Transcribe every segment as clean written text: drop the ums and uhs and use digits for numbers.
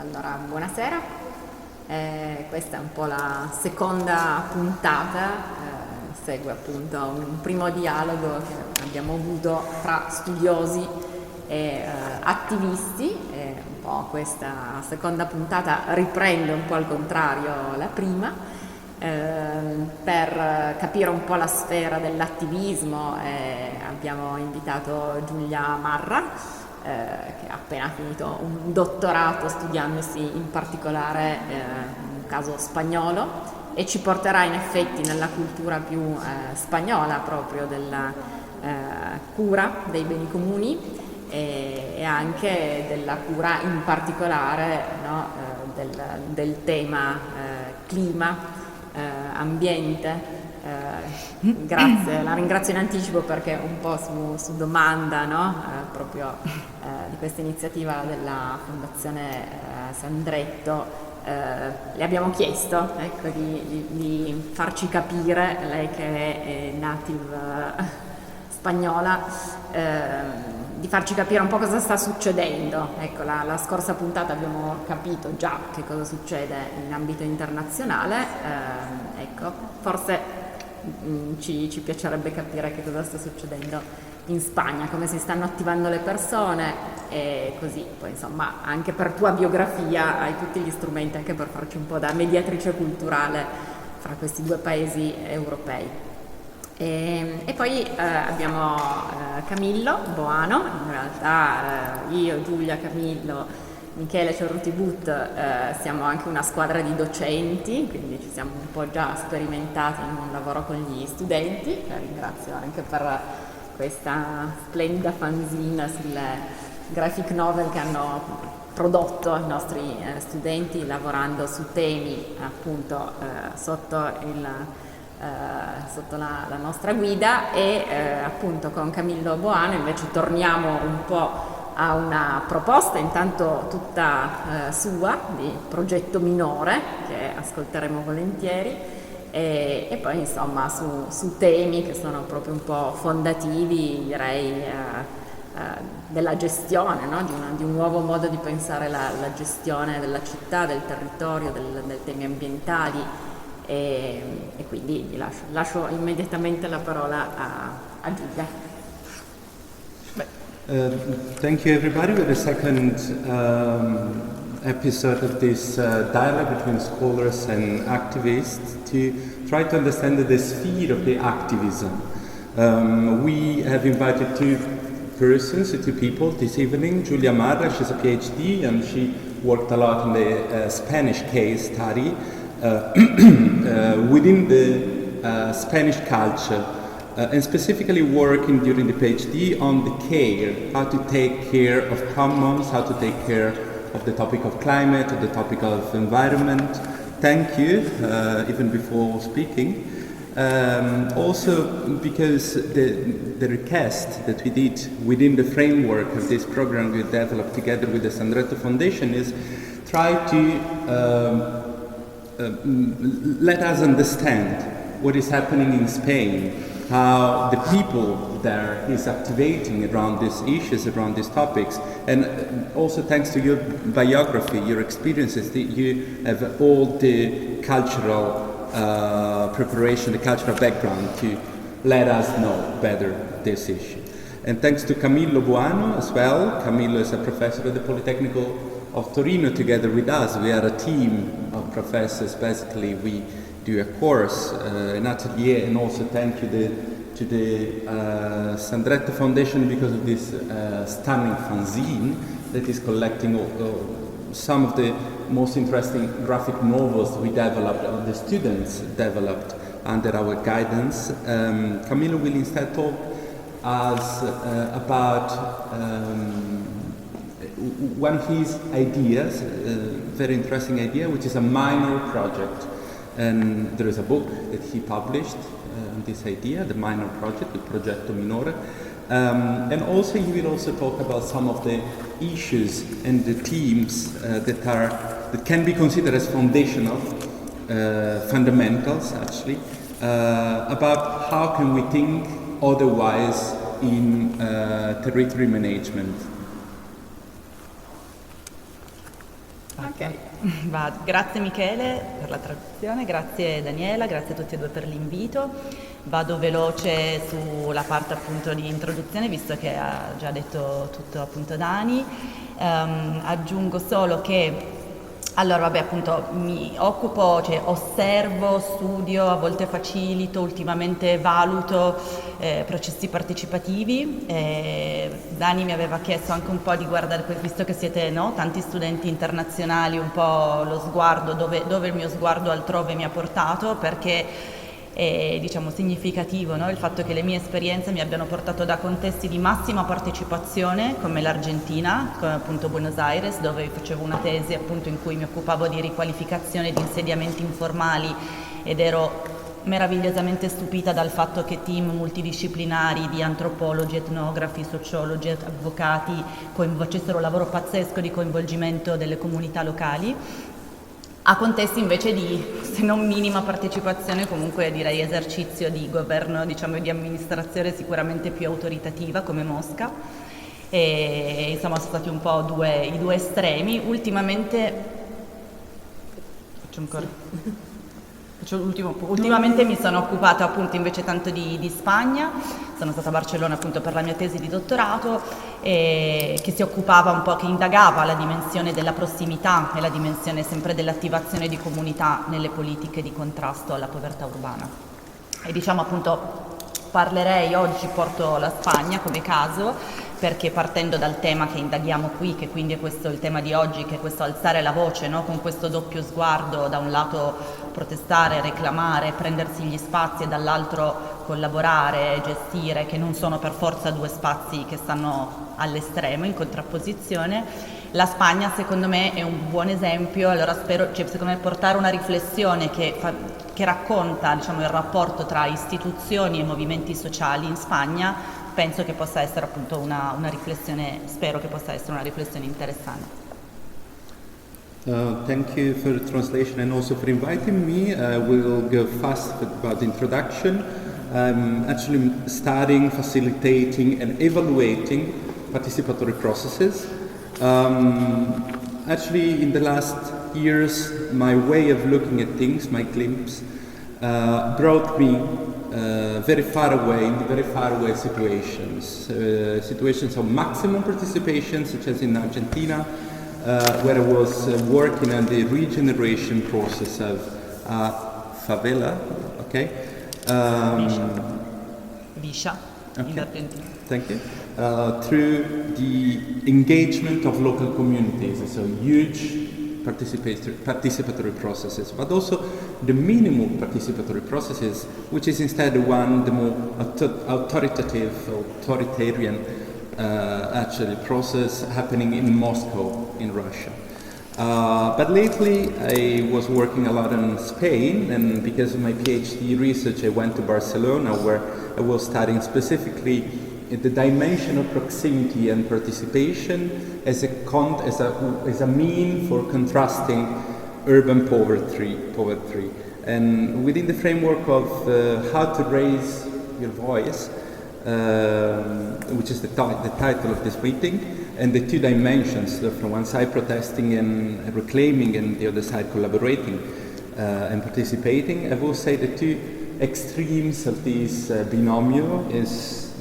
Allora, buonasera, questa è un po' la seconda puntata, segue appunto un primo dialogo che abbiamo avuto tra studiosi e attivisti, e un po' questa seconda puntata riprende un po' al contrario la prima, per capire un po' la sfera dell'attivismo. Abbiamo invitato Giulia Marra, che ha appena finito un dottorato studiandosi in particolare un caso spagnolo, e ci porterà in effetti nella cultura più spagnola proprio della cura dei beni comuni e anche della cura in particolare, no, del tema clima, ambiente. Grazie, la ringrazio in anticipo perché un po' su domanda, no? Proprio di questa iniziativa della Fondazione Sandretto, le abbiamo chiesto, ecco, di farci capire, lei che è native spagnola, di farci capire un po' cosa sta succedendo. Ecco, la scorsa puntata abbiamo capito già che cosa succede in ambito internazionale, ecco, forse ci piacerebbe capire che cosa sta succedendo in Spagna, come si stanno attivando le persone, e così poi insomma anche per tua biografia hai tutti gli strumenti anche per farci un po' da mediatrice culturale fra questi due paesi europei. E poi abbiamo Camillo Boano, in realtà io, Giulia, Camillo, Michele Cerruti-But, siamo anche una squadra di docenti, quindi ci siamo un po' già sperimentati in un lavoro con gli studenti. Ringrazio anche per questa splendida fanzine sulle graphic novel che hanno prodotto i nostri studenti, lavorando su temi appunto sotto la nostra guida, e appunto con Camillo Boano invece torniamo un po' a una proposta intanto tutta sua, di progetto minore, che ascolteremo volentieri, e poi insomma su temi che sono proprio un po' fondativi, direi, della gestione, no? di un nuovo modo di pensare la gestione della città, del territorio, dei temi ambientali, e quindi gli lascio immediatamente la parola a Giulia. Thank you everybody for the second episode of this dialogue between scholars and activists to try to understand the sphere of the activism. We have invited two people this evening. Giulia Marra, she's a PhD and she worked a lot in the Spanish case study within the Spanish culture. And specifically working during the PhD on the care, how to take care of commons, how to take care of the topic of climate, of the topic of environment. Thank you, even before speaking. Also because the request that we did within the framework of this program we developed together with the Sandretto Foundation is try to let us understand what is happening in Spain, how the people there is activating around these issues, around these topics, and also thanks to your biography, your experiences, that you have all the cultural preparation, the cultural background to let us know better this issue. And thanks to Camillo Boano as well. Camillo is a professor at the Politecnico of Torino together with us. We are a team of professors, basically we do a course, an atelier, and also thank you to the Sandretto Foundation because of this stunning fanzine that is collecting some of the most interesting graphic novels we developed, the students developed under our guidance. Camillo will instead talk us about one of his ideas, very interesting idea, which is a minor project. And there is a book that he published on this idea, the minor project, the Progetto Minore. And also he will also talk about some of the issues and the themes that can be considered as foundational, fundamentals actually, about how can we think otherwise in territory management. Ok. Grazie Michele per la traduzione, grazie Daniela, grazie a tutti e due per l'invito. Vado veloce sulla parte appunto di introduzione, visto che ha già detto tutto appunto Dani. Aggiungo solo che allora, vabbè, appunto mi occupo, cioè osservo, studio, a volte facilito, ultimamente valuto processi partecipativi. Dani mi aveva chiesto anche un po' di guardare, visto che siete tanti studenti internazionali, un po' lo sguardo, dove il mio sguardo altrove mi ha portato, perché è diciamo significativo, no? Il fatto che le mie esperienze mi abbiano portato da contesti di massima partecipazione come l'Argentina, come appunto Buenos Aires, dove facevo una tesi appunto in cui mi occupavo di riqualificazione di insediamenti informali ed ero meravigliosamente stupita dal fatto che team multidisciplinari di antropologi, etnografi, sociologi, avvocati facessero un lavoro pazzesco di coinvolgimento delle comunità locali, a contesti invece di, se non minima partecipazione, comunque direi esercizio di governo, diciamo, e di amministrazione sicuramente più autoritativa come Mosca. E insomma sono stati un po' i due estremi. Ultimamente mi sono occupata appunto invece tanto di Spagna, sono stata a Barcellona appunto per la mia tesi di dottorato, che si occupava un po', che indagava la dimensione della prossimità e la dimensione sempre dell'attivazione di comunità nelle politiche di contrasto alla povertà urbana. E diciamo appunto parlerei oggi, porto la Spagna come caso, perché partendo dal tema che indaghiamo qui, che quindi è questo il tema di oggi, che è questo alzare la voce, no? Con questo doppio sguardo, da un lato protestare, reclamare, prendersi gli spazi e dall'altro collaborare, gestire, che non sono per forza due spazi che stanno all'estremo, in contrapposizione. La Spagna secondo me è un buon esempio, allora spero, secondo me portare una riflessione che racconta diciamo, il rapporto tra istituzioni e movimenti sociali in Spagna, penso che possa essere appunto una riflessione, spero che possa essere una riflessione interessante. Thank you for the translation and also for inviting me. We'll go fast about the introduction. I'm actually studying, facilitating and evaluating participatory processes. Actually, in the last years, my way of looking at things, my glimpse, brought me very far away, in very far away situations. Situations of maximum participation, such as in Argentina, where I was working on the regeneration process of favela, okay? Viscia, okay. in Argentina. Thank you. Through the engagement of local communities, so huge participatory processes, but also the minimal participatory processes, which is instead the more authoritarian actually process happening in Moscow, in Russia. But lately I was working a lot in Spain, and because of my PhD research I went to Barcelona, where I was studying specifically the dimension of proximity and participation as a mean for contrasting urban poverty. And within the framework of how to raise your voice, which is the title of this meeting, and the two dimensions, so from one side protesting and reclaiming, and the other side collaborating and participating, I will say the two extremes of this binomial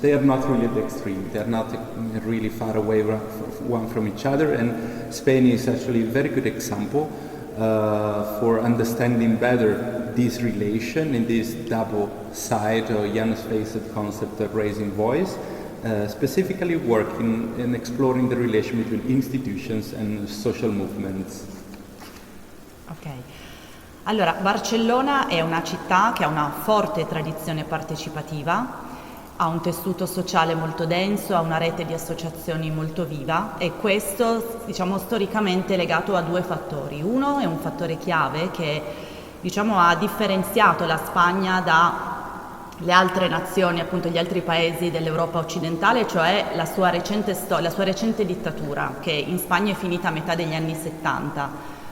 they are not really the extreme, they are not really far away one from each other, and Spain is actually a very good example for understanding better this relation in this double side or Janus-faced concept of raising voice, specifically working and exploring the relation between institutions and social movements. Ok, allora Barcellona è una città che ha una forte tradizione partecipativa, ha un tessuto sociale molto denso, ha una rete di associazioni molto viva, e questo diciamo storicamente è legato a due fattori. Uno è un fattore chiave che diciamo ha differenziato la Spagna dalle altre nazioni, appunto gli altri paesi dell'Europa occidentale, cioè la sua recente dittatura, che in Spagna è finita a metà degli anni 70,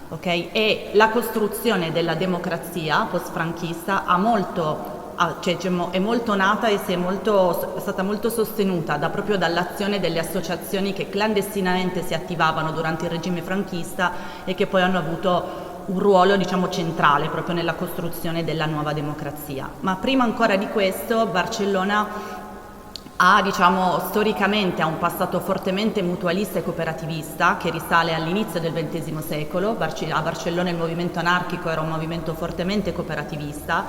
okay? E la costruzione della democrazia post-franchista ha molto è molto nata e è stata molto sostenuta proprio dall'azione delle associazioni che clandestinamente si attivavano durante il regime franchista e che poi hanno avuto un ruolo, diciamo, centrale proprio nella costruzione della nuova democrazia. Ma prima ancora di questo, Barcellona storicamente ha un passato fortemente mutualista e cooperativista che risale all'inizio del XX secolo. A Barcellona il movimento anarchico era un movimento fortemente cooperativista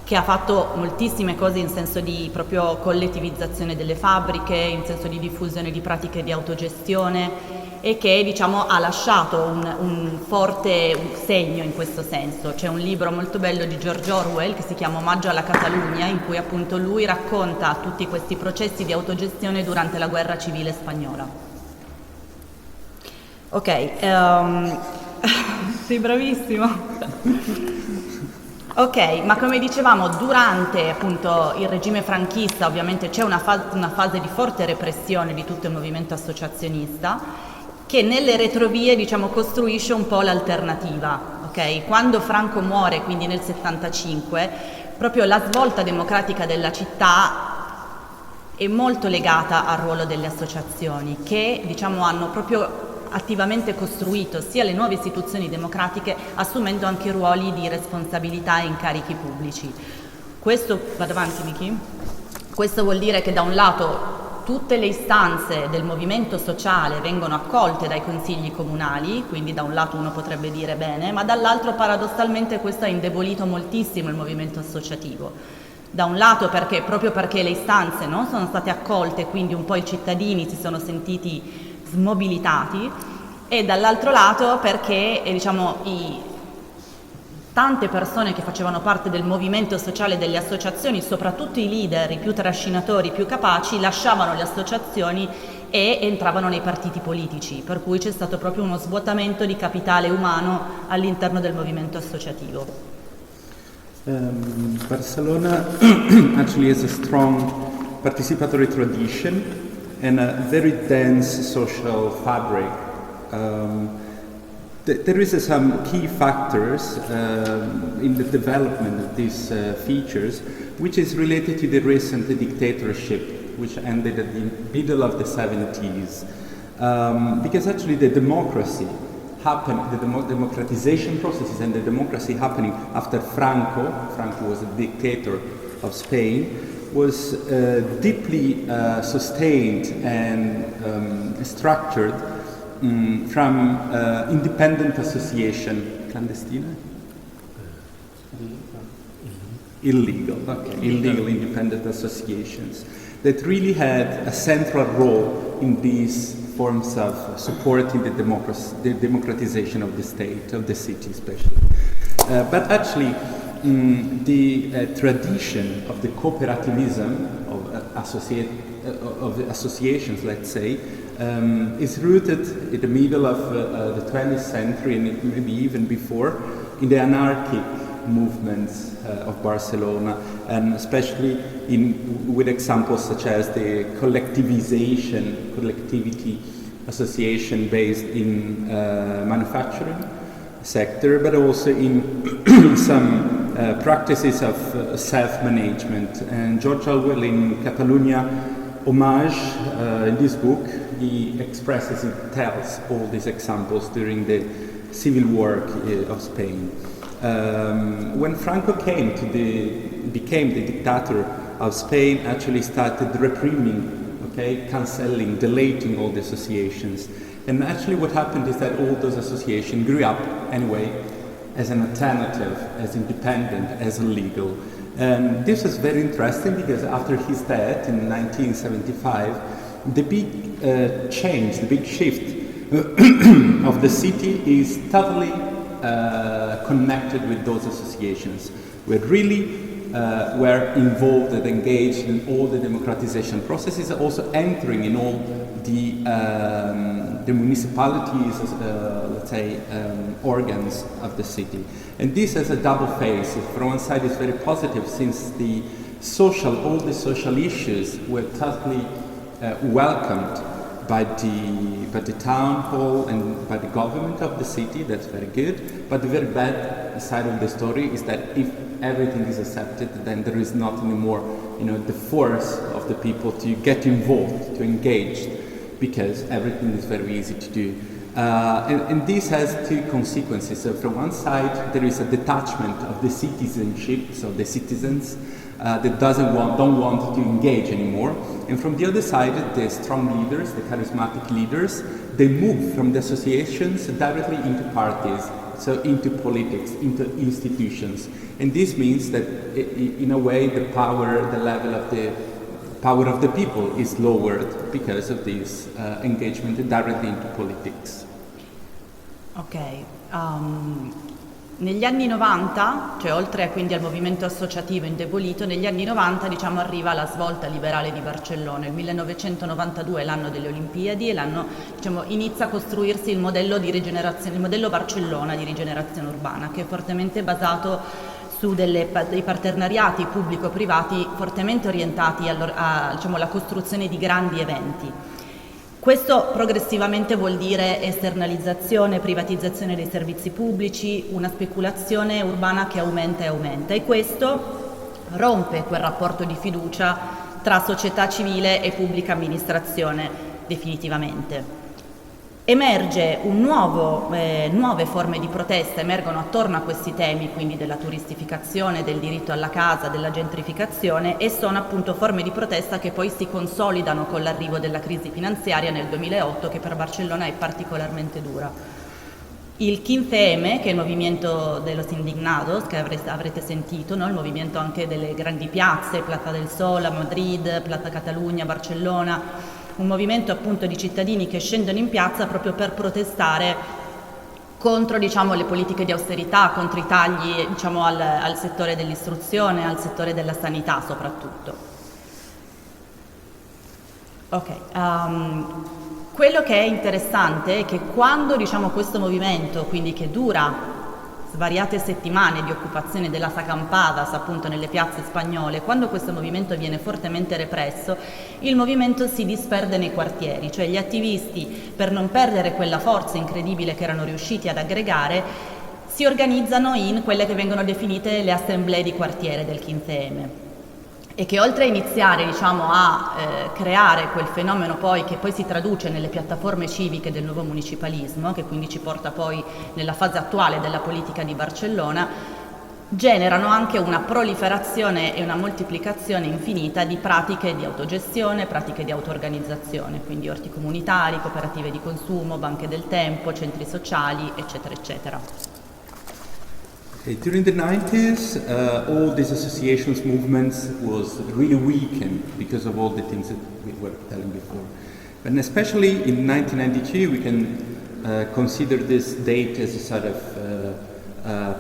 che ha fatto moltissime cose in senso di proprio collettivizzazione delle fabbriche, in senso di diffusione di pratiche di autogestione e che, diciamo, ha lasciato un forte segno in questo senso. C'è un libro molto bello di George Orwell che si chiama Omaggio alla Catalunya, in cui appunto lui racconta tutti questi processi di autogestione durante la guerra civile spagnola. Ok, sei bravissimo. Ok, ma come dicevamo, durante appunto il regime franchista ovviamente c'è una fase di forte repressione di tutto il movimento associazionista che nelle retrovie, diciamo, costruisce un po' l'alternativa. Ok, quando Franco muore, quindi nel 75, proprio la svolta democratica della città è molto legata al ruolo delle associazioni che, diciamo, hanno proprio attivamente costruito sia le nuove istituzioni democratiche, assumendo anche ruoli di responsabilità e incarichi pubblici. Questo, vado avanti Miki? Questo vuol dire che da un lato tutte le istanze del movimento sociale vengono accolte dai consigli comunali, quindi da un lato uno potrebbe dire bene, ma dall'altro paradossalmente questo ha indebolito moltissimo il movimento associativo. Da un lato proprio perché le istanze non sono state accolte, quindi un po' i cittadini si sono sentiti smobilitati, e dall'altro lato perché tante persone che facevano parte del movimento sociale delle associazioni, soprattutto i leader, i più trascinatori, i più capaci, lasciavano le associazioni e entravano nei partiti politici, per cui c'è stato proprio uno svuotamento di capitale umano all'interno del movimento associativo. Barcelona actually has a strong participatory tradition and a very dense social fabric. There is some key factors in the development of these features, which is related to the recent dictatorship, which ended at the middle of the 70s. Because actually the democracy happened, the democratization processes and the democracy happening after Franco was the dictator of Spain, was deeply sustained and structured from independent association, clandestine? Illegal, okay, illegal independent associations that really had a central role in these forms of supporting the democratization of the state, of the city especially. But actually, the tradition of the cooperativism of associations, let's say, is rooted in the middle of the 20th century and maybe even before in the anarchic movements of Barcelona, and especially with examples such as the collectivity association based in manufacturing sector, but also in some practices of self-management. And George Orwell in Catalonia Homage, in this book, he expresses, he tells all these examples during the civil war of Spain. When Franco became the dictator of Spain, actually started repriming, cancelling, deleting all the associations. And actually what happened is that all those associations grew up anyway as an alternative, as independent, as illegal. And this was very interesting because after his death in 1975, the big change, the big shift of the city is totally connected with those associations. We really were involved and engaged in all the democratization processes, also entering in all the municipalities, organs of the city. And this has a double face. From one side, it's very positive since all the social issues were totally welcomed by the town hall and by the government of the city. That's very good. But the very bad side of the story is that if everything is accepted, then there is not anymore, the force of the people to get involved, to engage, because everything is very easy to do. And this has two consequences. So from one side, there is a detachment of the citizenship, so the citizens that don't want to engage anymore. And from the other side, the strong leaders, the charismatic leaders, they move from the associations directly into parties, so into politics, into institutions. And this means that in a way the level of the power of the people is lowered because of this engagement directly into politics. Ok, negli anni 90, cioè oltre quindi al movimento associativo indebolito, negli anni 90 arriva la svolta liberale di Barcellona. Il 1992 è l'anno delle Olimpiadi e inizia a costruirsi il modello di rigenerazione, il modello Barcellona di rigenerazione urbana, che è fortemente basato su dei partenariati pubblico-privati fortemente orientati alla costruzione di grandi eventi. Questo progressivamente vuol dire esternalizzazione, privatizzazione dei servizi pubblici, una speculazione urbana che aumenta e aumenta, e questo rompe quel rapporto di fiducia tra società civile e pubblica amministrazione definitivamente. Emerge nuove forme di protesta, emergono attorno a questi temi, quindi della turistificazione, del diritto alla casa, della gentrificazione, e sono appunto forme di protesta che poi si consolidano con l'arrivo della crisi finanziaria nel 2008, che per Barcellona è particolarmente dura. Il 15M, che è il movimento de los indignados, che avrete sentito, no? Il movimento anche delle grandi piazze, Plaza del Sol a Madrid, Plaza Catalunya, Barcellona, un movimento appunto di cittadini che scendono in piazza proprio per protestare contro le politiche di austerità, contro i tagli al settore dell'istruzione, al settore della sanità soprattutto. Quello che è interessante è che quando questo movimento, quindi che dura svariate settimane di occupazione della Acampadas appunto nelle piazze spagnole, quando questo movimento viene fortemente represso, il movimento si disperde nei quartieri, cioè gli attivisti, per non perdere quella forza incredibile che erano riusciti ad aggregare, si organizzano in quelle che vengono definite le assemblee di quartiere del 15M, e che oltre a iniziare a creare quel fenomeno che poi si traduce nelle piattaforme civiche del nuovo municipalismo, che quindi ci porta poi nella fase attuale della politica di Barcellona, generano anche una proliferazione e una moltiplicazione infinita di pratiche di autogestione, pratiche di auto-organizzazione, quindi orti comunitari, cooperative di consumo, banche del tempo, centri sociali, eccetera, eccetera. During the 90s, all these associations movements was really weakened because of all the things that we were telling before. And especially in 1992, we can consider this date as a sort of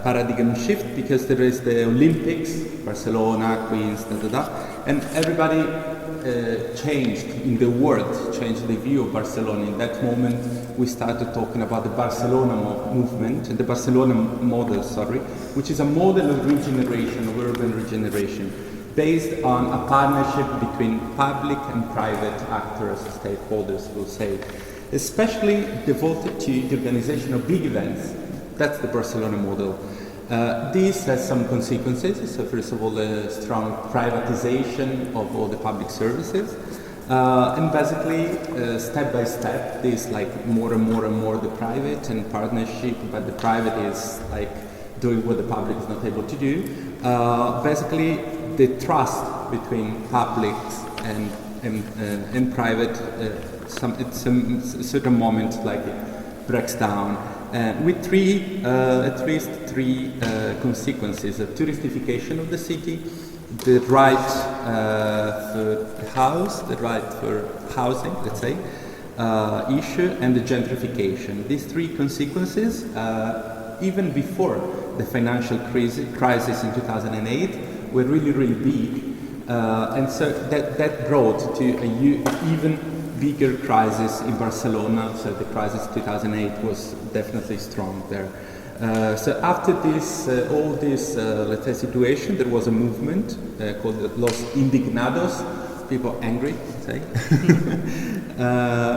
paradigm shift, because there is the Olympics, Barcelona, Queens, and everybody changed in the world, changed the view of Barcelona. In that moment, we started talking about the Barcelona movement, the Barcelona model, which is a model of regeneration, of urban regeneration, based on a partnership between public and private actors, stakeholders, we'll say, especially devoted to the organization of big events. That's the Barcelona model. This has some consequences. So first of all, a strong privatization of all the public services. And basically, step by step, this more and more the private and partnership, but the private is doing what the public is not able to do. Basically, the trust between public and private, at some certain moment, it breaks down. With at least three consequences: the touristification of the city, the right for the house, the right for housing, let's say, issue, and the gentrification. These three consequences, even before the financial crisis in 2008, were really, really big, and so that brought to an even bigger crisis in Barcelona. So the crisis in 2008 was definitely strong there. So after this, all this, let's say, situation, there was a movement called Los Indignados, people angry, say,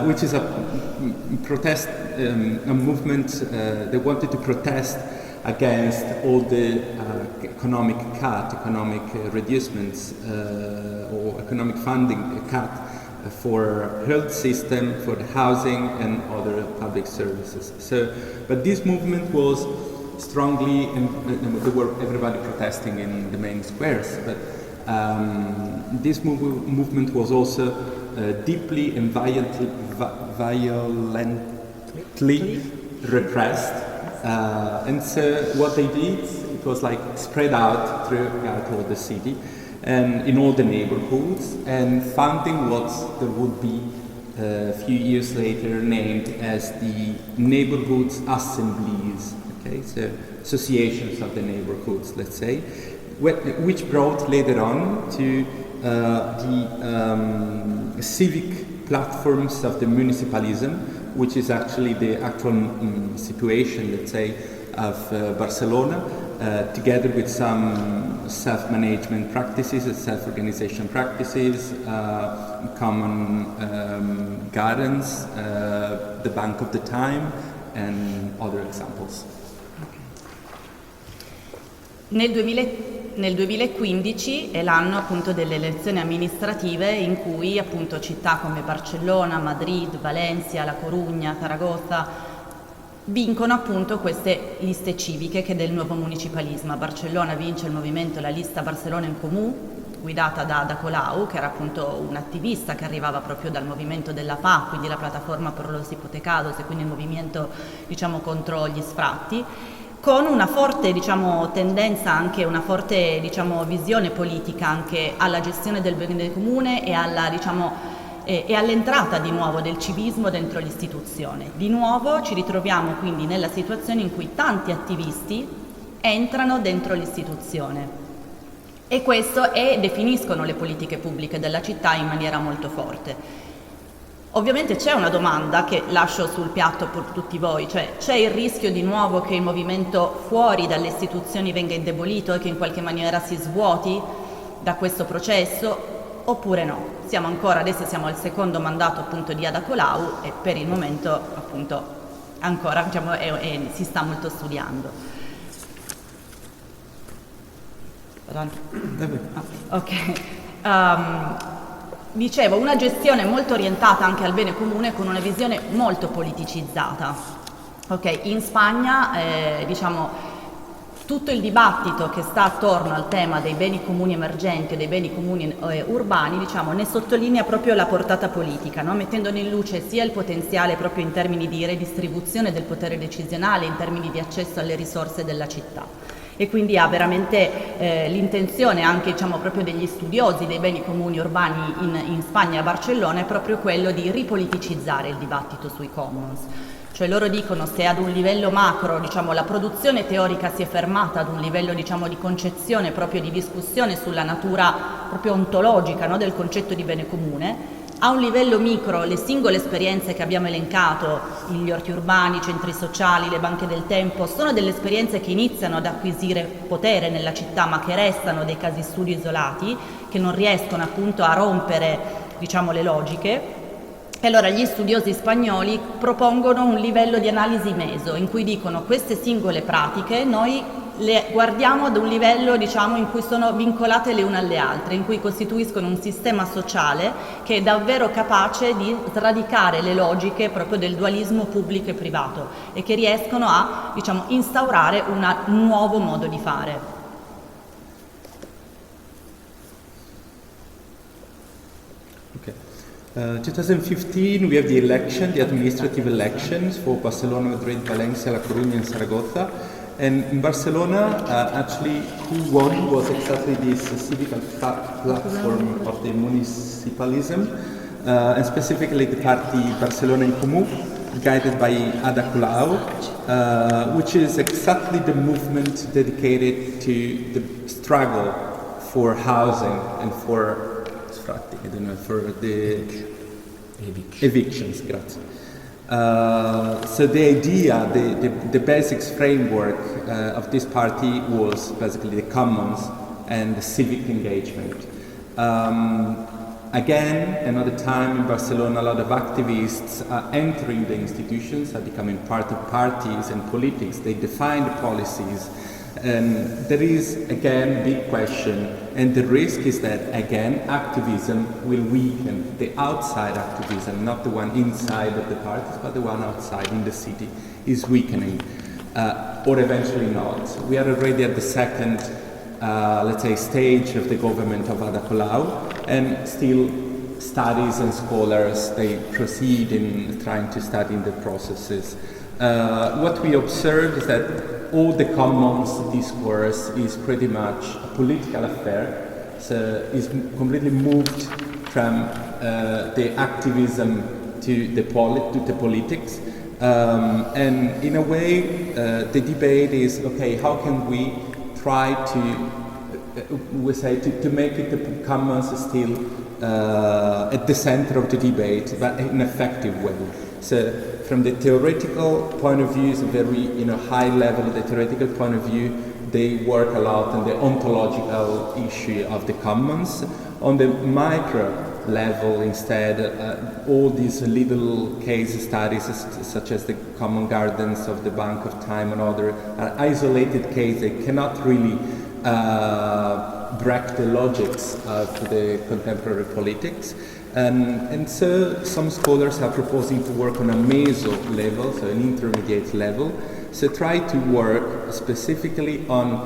which is a protest, a movement. They wanted to protest against all the economic reducements or economic funding cut for health system, for the housing and other public services. But this movement was strongly, and there were everybody protesting in the main squares, but this movement was also deeply and violently repressed. And so what they did, it was like spread out throughout all the city and in all the neighborhoods, and founding what there would be a few years later named as the neighborhoods assemblies, okay, so associations of the neighborhoods, let's say, which brought later on to the civic platforms of the municipalism, which is actually the actual situation, let's say, of Barcelona, together with some self-management practices and self-organization practices, common gardens, the Bank of the Time, and other examples. Nel 2015 è l'anno appunto delle elezioni amministrative in cui appunto città come Barcellona, Madrid, Valencia, La Corugna, Zaragoza vincono appunto queste liste civiche che è del nuovo municipalismo. A Barcellona vince il movimento La Lista Barcelona en Comú, guidata da Ada Colau, che era appunto un attivista che arrivava proprio dal movimento della PA, quindi la piattaforma per los hipotecados, e quindi il movimento diciamo contro gli sfratti, con una forte tendenza, anche una forte visione politica anche alla gestione del bene comune e alla e all'entrata di nuovo del civismo dentro l'istituzione. Di nuovo ci ritroviamo quindi nella situazione in cui tanti attivisti entrano dentro l'istituzione e definiscono le politiche pubbliche della città in maniera molto forte. Ovviamente c'è una domanda che lascio sul piatto per tutti voi, cioè c'è il rischio di nuovo che il movimento fuori dalle istituzioni venga indebolito e che in qualche maniera si svuoti da questo processo oppure no? Adesso siamo al secondo mandato appunto di Ada Colau e per il momento appunto ancora si sta molto studiando. Dicevo, una gestione molto orientata anche al bene comune con una visione molto politicizzata. In Spagna tutto il dibattito che sta attorno al tema dei beni comuni emergenti e dei beni comuni urbani ne sottolinea proprio la portata politica, no? Mettendone in luce sia il potenziale proprio in termini di redistribuzione del potere decisionale, in termini di accesso alle risorse della città. E quindi ha veramente l'intenzione anche proprio degli studiosi dei beni comuni urbani in Spagna e a Barcellona è proprio quello di ripoliticizzare il dibattito sui commons. Cioè loro dicono se ad un livello macro la produzione teorica si è fermata ad un livello di concezione proprio di discussione sulla natura proprio ontologica, no, del concetto di bene comune, a un livello micro le singole esperienze che abbiamo elencato, gli orti urbani, i centri sociali, le banche del tempo, sono delle esperienze che iniziano ad acquisire potere nella città ma che restano dei casi studio isolati, che non riescono appunto a rompere le logiche. E allora gli studiosi spagnoli propongono un livello di analisi meso in cui dicono queste singole pratiche noi le guardiamo ad un livello in cui sono vincolate le une alle altre, in cui costituiscono un sistema sociale che è davvero capace di sradicare le logiche proprio del dualismo pubblico e privato e che riescono a instaurare un nuovo modo di fare. 2015 we have the administrative elections for Barcelona, Madrid, Valencia, La Coruña and Zaragoza. And in Barcelona, actually, who won was exactly this civic platform of the municipalism, and specifically the party Barcelona en Comú, guided by Ada Colau, which is exactly the movement dedicated to the struggle for housing and for the evictions. Grazie. So the idea, the basics framework of this party was basically the commons and the civic engagement. Again, another time in Barcelona, a lot of activists are entering the institutions, are becoming part of parties and politics. They define the policies. And there is, again, a big question, and the risk is that, again, activism will weaken the outside activism, not the one inside of the parties, but the one outside in the city is weakening, or eventually not. We are already at the second, let's say, stage of the government of Ada Colau, and still studies and scholars, they proceed in trying to study the processes. What we observe is that all the commons discourse is pretty much a political affair, so is completely moved from the activism to the politics, and in a way the debate is, okay, how can we try to make it the commons still at the center of the debate, but in an effective way. So from the theoretical point of view, it's a very high level. The theoretical point of view, they work a lot on the ontological issue of the commons. On the micro level, instead, all these little case studies, such as the common gardens of the Bank of Time and other, are isolated cases. They cannot really break the logics of the contemporary politics. And so some scholars are proposing to work on a meso level, so an intermediate level, so try to work specifically on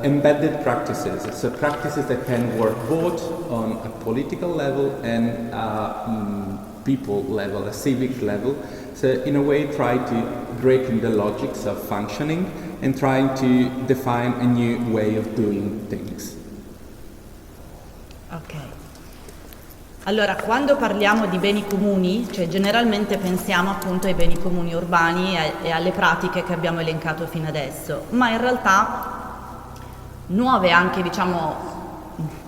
embedded practices, so practices that can work both on a political level and a people level, a civic level, so in a way try to break in the logics of functioning and trying to define a new way of doing things. Ok. Allora, quando parliamo di beni comuni, cioè generalmente pensiamo appunto ai beni comuni urbani e alle pratiche che abbiamo elencato fino adesso, ma in realtà nuove anche,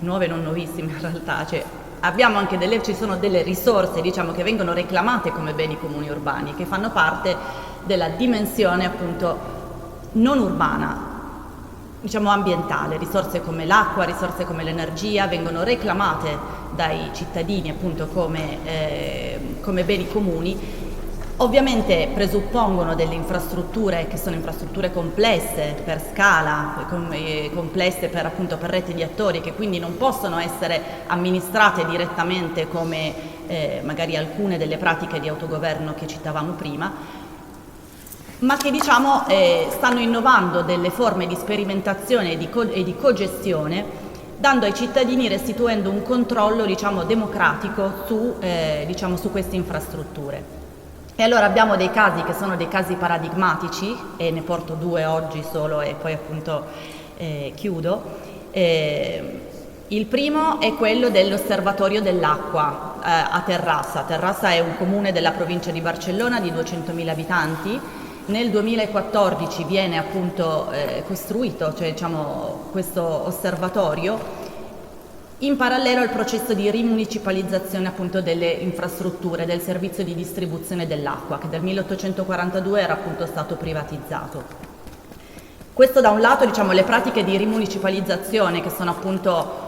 nuove non nuovissime in realtà, cioè abbiamo anche ci sono delle risorse che vengono reclamate come beni comuni urbani, che fanno parte della dimensione appunto non urbana, ambientale. Risorse come l'acqua, risorse come l'energia vengono reclamate dai cittadini appunto come beni comuni. Ovviamente presuppongono delle infrastrutture che sono infrastrutture complesse per scala, complesse per rete di attori, che quindi non possono essere amministrate direttamente come magari alcune delle pratiche di autogoverno che citavamo prima, ma che stanno innovando delle forme di sperimentazione e di cogestione, dando ai cittadini, restituendo un controllo democratico su queste infrastrutture. E allora abbiamo dei casi che sono dei casi paradigmatici, e ne porto due oggi solo e poi appunto chiudo. Il primo è quello dell'osservatorio dell'acqua a Terrassa. Terrassa è un comune della provincia di Barcellona di 200.000 abitanti. Nel 2014 viene appunto costruito, questo osservatorio, in parallelo al processo di rimunicipalizzazione appunto delle infrastrutture del servizio di distribuzione dell'acqua, che dal 1842 era appunto stato privatizzato. Questo da un lato, le pratiche di rimunicipalizzazione, che sono appunto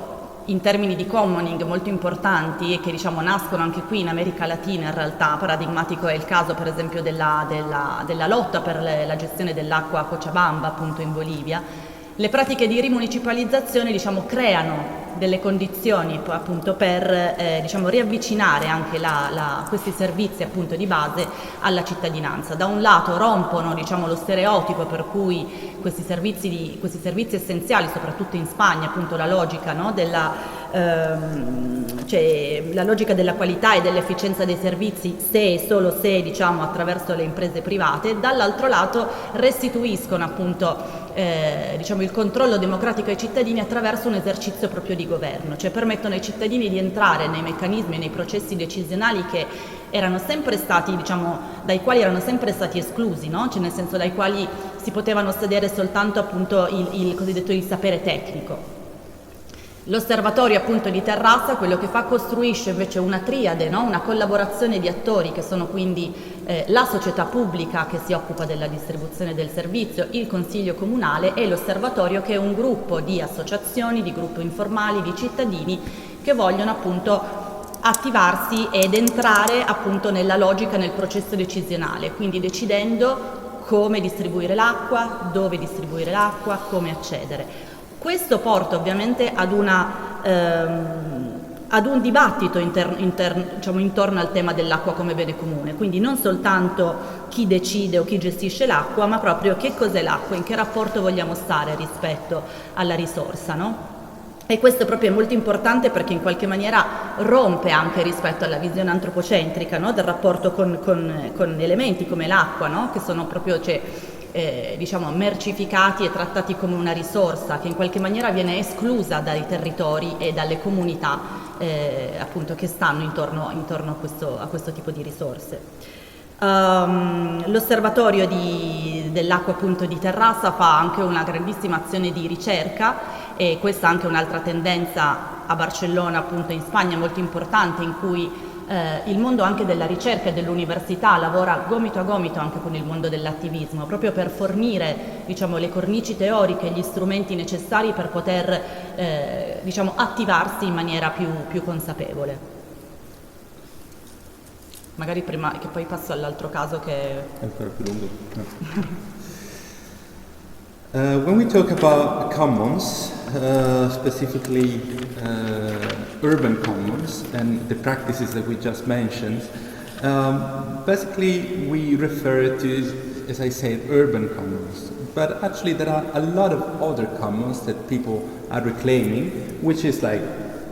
in termini di commoning molto importanti e che nascono anche qui in America Latina in realtà. Paradigmatico è il caso per esempio della lotta per la gestione dell'acqua a Cochabamba appunto in Bolivia. Le pratiche di rimunicipalizzazione creano delle condizioni appunto per riavvicinare anche questi servizi appunto di base alla cittadinanza. Da un lato rompono lo stereotipo per cui questi servizi essenziali, soprattutto in Spagna, appunto la logica la logica della qualità e dell'efficienza dei servizi, se e solo se attraverso le imprese private. Dall'altro lato restituiscono appunto il controllo democratico ai cittadini attraverso un esercizio proprio di governo, cioè permettono ai cittadini di entrare nei meccanismi, nei processi decisionali che erano sempre stati, dai quali erano sempre stati esclusi, no? Cioè nel senso dai quali si potevano sedere soltanto appunto il cosiddetto il sapere tecnico. L'osservatorio appunto di Terrassa quello che fa, costruisce invece una triade, no? Una collaborazione di attori che sono quindi la società pubblica che si occupa della distribuzione del servizio, il consiglio comunale e l'osservatorio, che è un gruppo di associazioni, di gruppi informali, di cittadini che vogliono appunto attivarsi ed entrare appunto nella logica, nel processo decisionale, quindi decidendo come distribuire l'acqua, dove distribuire l'acqua, come accedere. Questo porta ovviamente ad un dibattito diciamo, intorno al tema dell'acqua come bene comune, quindi non soltanto chi decide o chi gestisce l'acqua, ma proprio che cos'è l'acqua, in che rapporto vogliamo stare rispetto alla risorsa, no? E questo proprio è molto importante perché in qualche maniera rompe anche rispetto alla visione antropocentrica, no? Del rapporto con elementi come l'acqua, no? Che sono proprio diciamo mercificati e trattati come una risorsa che in qualche maniera viene esclusa dai territori e dalle comunità appunto che stanno intorno a questo tipo di risorse. L'osservatorio dell'acqua appunto di Terrassa fa anche una grandissima azione di ricerca, e questa è anche un'altra tendenza a Barcellona, appunto in Spagna, molto importante, in cui il mondo anche della ricerca e dell'università lavora gomito a gomito anche con il mondo dell'attivismo, proprio per fornire, diciamo, le cornici teoriche, gli strumenti necessari per poter diciamo, attivarsi in maniera più consapevole. Magari prima che poi passo all'altro caso che è ancora più lungo. When we talk about commons, specifically urban commons and the practices that we just mentioned, basically we refer to, as I said, urban commons. But actually there are a lot of other commons that people are reclaiming, which is like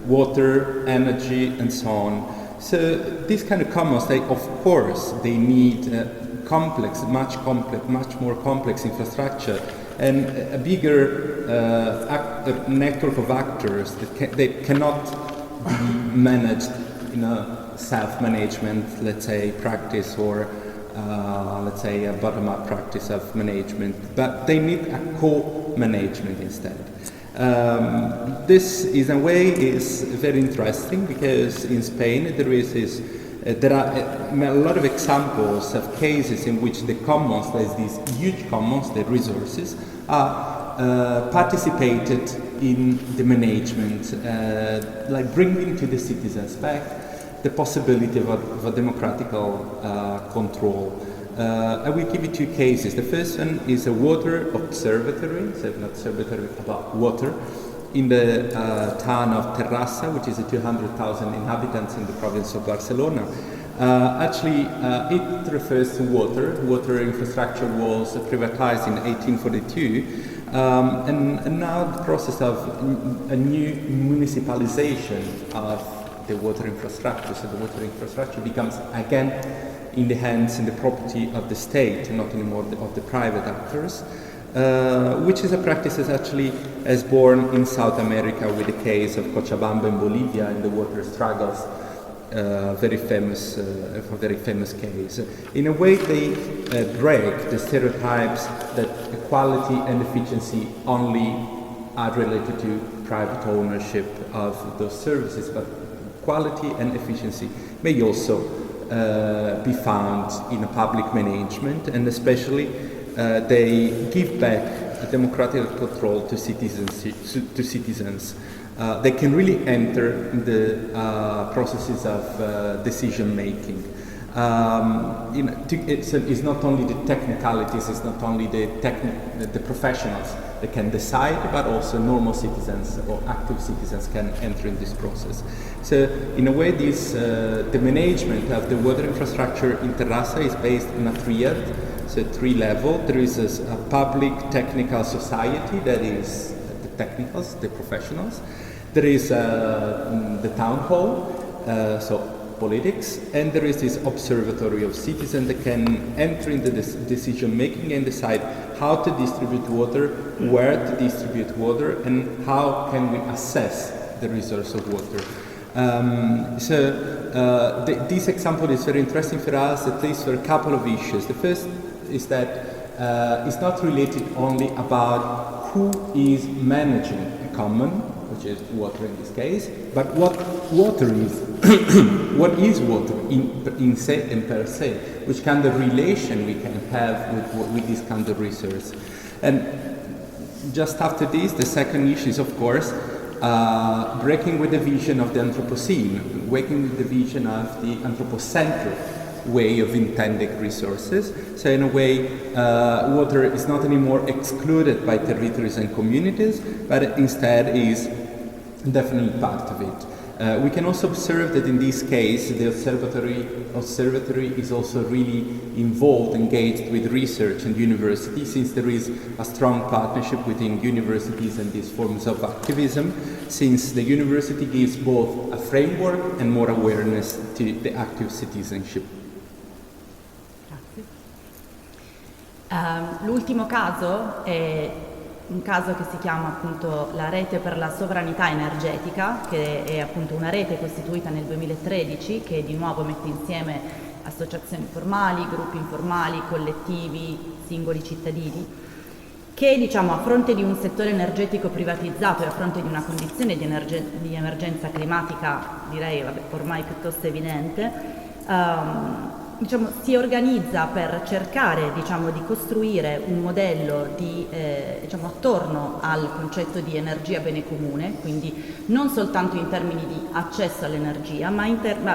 water, energy, and so on. So these kind of commons, of course, they need much more complex infrastructure and a bigger network of actors that cannot be managed in a self-management, let's say, practice or let's say a bottom-up practice of management, but they need a co-management instead. This, in a way, is very interesting because in Spain there are a lot of examples of cases in which the commons, there's these huge commons, the resources, are participated in the management, like bringing to the citizens back the possibility of a democratic control. I will give you two cases. The first one is a water observatory, so an observatory about water, in the town of Terrassa, which is 200,000 inhabitants in the province of Barcelona. Actually, it refers to water. Water infrastructure was privatized in 1842, and now the process of a new municipalization of the water infrastructure. So the water infrastructure becomes again in the hands and the property of the state, not anymore of the private actors, which is a practice that actually is born in South America with the case of Cochabamba in Bolivia in the water struggles, a very famous case. In a way, they break the stereotypes that equality and efficiency only are related to private ownership of those services, but quality and efficiency may also be found in a public management, and especially they give back a democratic control to citizens. They can really enter the processes of decision making. It's not only the technicalities, it's not only the professionals that can decide, but also normal citizens or active citizens can enter in this process. So in a way, the management of the water infrastructure in Terrassa is based on a triad, so 3 level. There is a public technical society that is the technicals, the professionals. There is the town hall, so politics, and there is this observatory of citizens that can enter into this decision making and decide how to distribute water, where to distribute water, and how can we assess the resource of water. This example is very interesting for us, at least for a couple of issues. The first is that it's not related only about who is managing a common, which is water in this case, but what water is. What is water in se and per se? Which kind of relation we can have with this kind of resource? And just after this, the second issue is, of course, breaking with the vision of the Anthropocene, breaking with the vision of the anthropocentric way of intending resources. So in a way, water is not anymore excluded by territories and communities, but instead is definitely part of it. We can also observe that in this case, the observatory is also really involved, engaged with research and universities, since there is a strong partnership within universities and these forms of activism, since the university gives both a framework and more awareness to the active citizenship. L'ultimo caso è un caso che si chiama appunto la rete per la sovranità energetica, che è appunto una rete costituita nel 2013 che di nuovo mette insieme associazioni formali, gruppi informali, collettivi, singoli cittadini, che diciamo a fronte di un settore energetico privatizzato e a fronte di una condizione di emergenza climatica, direi ormai piuttosto evidente, diciamo, si organizza per cercare di costruire un modello attorno al concetto di energia bene comune, quindi non soltanto in termini di accesso all'energia, ma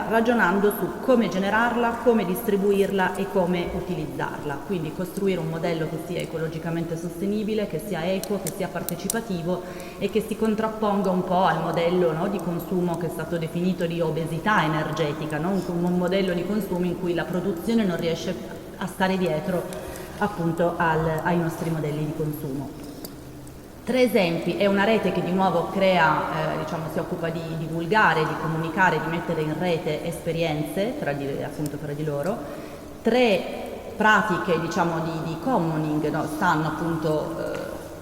ragionando su come generarla, come distribuirla e come utilizzarla, quindi costruire un modello che sia ecologicamente sostenibile, che sia equo, che sia partecipativo e che si contrapponga un po' al modello, no, di consumo che è stato definito di obesità energetica, no? Un modello di consumo in cui la produzione non riesce a stare dietro appunto ai nostri modelli di consumo. 3 esempi: è una rete che di nuovo crea, si occupa di divulgare, di comunicare, di mettere in rete esperienze tra di loro. 3 pratiche di commoning, no, stanno appunto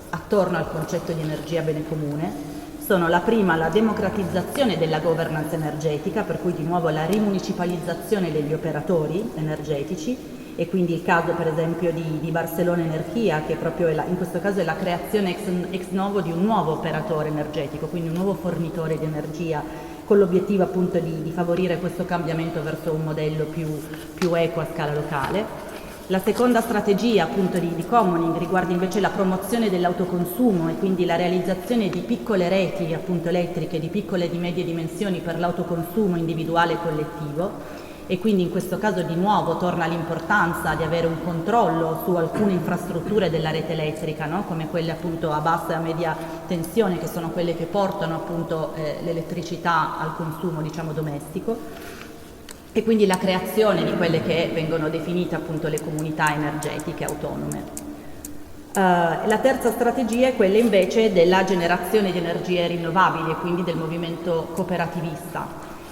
attorno al concetto di energia bene comune. Sono la prima la democratizzazione della governance energetica, per cui di nuovo la rimunicipalizzazione degli operatori energetici, e quindi il caso per esempio di Barcellona Energia, che proprio in questo caso è la creazione ex novo di un nuovo operatore energetico, quindi un nuovo fornitore di energia, con l'obiettivo appunto di favorire questo cambiamento verso un modello più equo a scala locale. La seconda strategia appunto di commoning riguarda invece la promozione dell'autoconsumo e quindi la realizzazione di piccole reti appunto elettriche di piccole e di medie dimensioni per l'autoconsumo individuale e collettivo, e quindi in questo caso di nuovo torna l'importanza di avere un controllo su alcune infrastrutture della rete elettrica, no? Come quelle appunto a bassa e a media tensione, che sono quelle che portano appunto l'elettricità al consumo domestico. E quindi la creazione di quelle che vengono definite appunto le comunità energetiche autonome. La terza strategia è quella invece della generazione di energie rinnovabili e quindi del movimento cooperativista,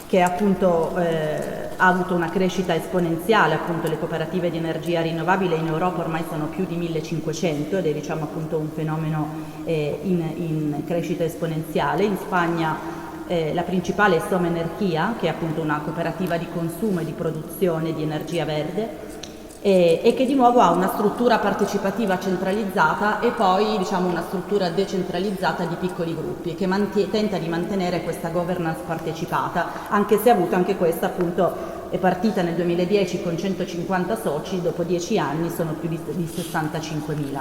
che appunto ha avuto una crescita esponenziale. Appunto le cooperative di energia rinnovabile in Europa ormai sono più di 1500 ed è appunto un fenomeno in crescita esponenziale. In Spagna la principale è Soma Energia, che è appunto una cooperativa di consumo e di produzione di energia verde e che di nuovo ha una struttura partecipativa centralizzata e poi una struttura decentralizzata di piccoli gruppi, che tenta di mantenere questa governance partecipata, anche se ha avuto anche questa appunto, è partita nel 2010 con 150 soci, dopo 10 anni sono più di 65.000.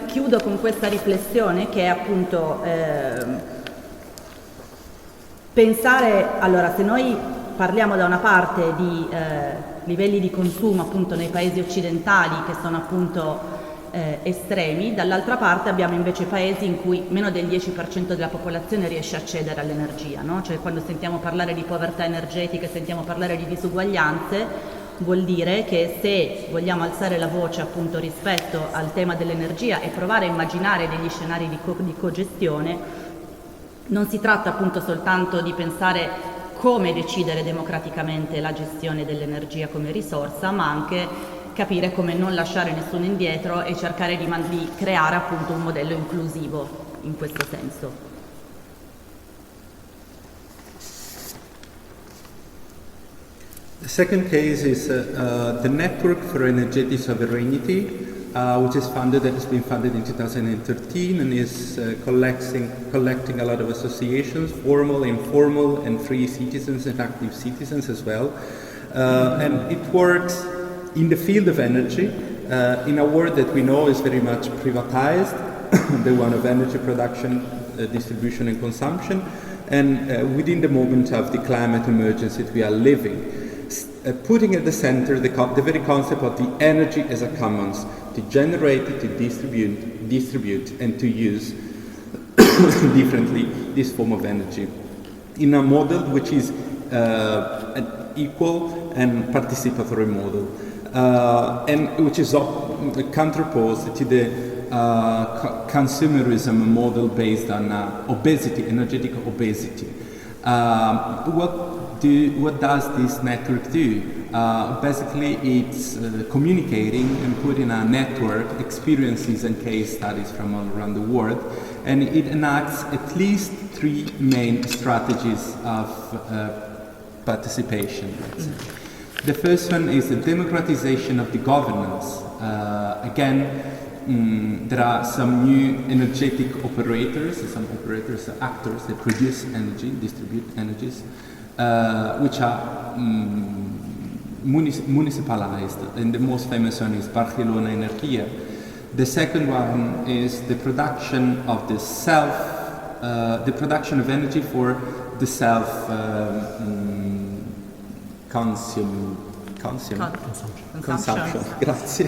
Chiudo con questa riflessione che è appunto pensare, allora, se noi parliamo da una parte di livelli di consumo appunto nei paesi occidentali che sono appunto estremi, dall'altra parte abbiamo invece paesi in cui meno del 10% della popolazione riesce a accedere all'energia, no? Cioè quando sentiamo parlare di povertà energetica, sentiamo parlare di disuguaglianze, vuol dire che se vogliamo alzare la voce appunto rispetto al tema dell'energia e provare a immaginare degli scenari di cogestione, non si tratta appunto soltanto di pensare come decidere democraticamente la gestione dell'energia come risorsa, ma anche capire come non lasciare nessuno indietro e cercare di creare appunto un modello inclusivo in questo senso. The second case is the Network for Energetic Sovereignty, which has been founded in 2013 and is collecting a lot of associations, formal, informal, and free citizens and active citizens as well. And it works in the field of energy, in a world that we know is very much privatized, the one of energy production, distribution and consumption, and within the moment of the climate emergency that we are living. Putting at the center the very concept of the energy as a commons, to generate, to distribute and to use differently this form of energy in a model which is an equal and participatory model, and which is counterposed to the consumerism model based on obesity, energetic obesity. What does this network do? Basically, it's communicating and putting a network experiences and case studies from all around the world, and it enacts at least 3 main strategies of participation. The first one is the democratization of the governance. There are some new energetic operators, actors that produce energy, distribute energies, which are municipalized, and the most famous one is Barcelona Energia. The second one is the production of the production of energy for the consumption. Grazie.